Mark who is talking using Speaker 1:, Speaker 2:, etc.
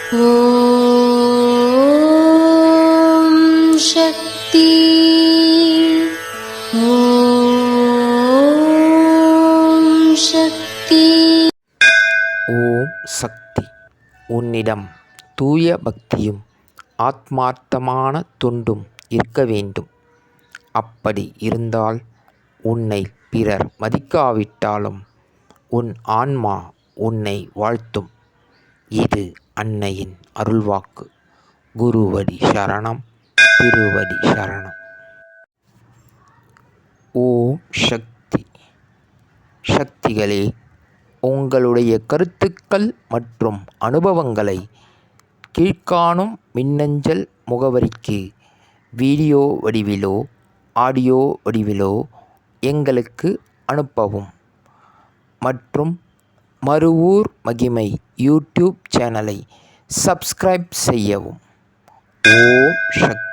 Speaker 1: ஓம் சக்தி. ஓம் சக்தி.
Speaker 2: ஓம் சக்தி. உன்னிடம் தூய பக்தியும் ஆத்மார்த்தமான தொண்டும் இருக்க வேண்டும். அப்படி இருந்தால் உன்னை பிறர் மதிக்காவிட்டாலும் உன் ஆன்மா உன்னை வாழ்த்தும். இது அன்னையின் அருள்வாக்கு. குருவடி சரணம், திருவடி சரணம். ஓம் சக்தி. சக்திகளே, உங்களுடைய கருத்துக்கள் மற்றும் அனுபவங்களை கீழ்காணும் மின்னஞ்சல் முகவரிக்கு வீடியோ வடிவிலோ ஆடியோ வடிவிலோ எங்களுக்கு அனுப்பவும். மற்றும் மறுவூர் மகிமை யூடியூப் சேனலை சப்ஸ்கிரைப் செய்யவும். ஓம் சக்தி.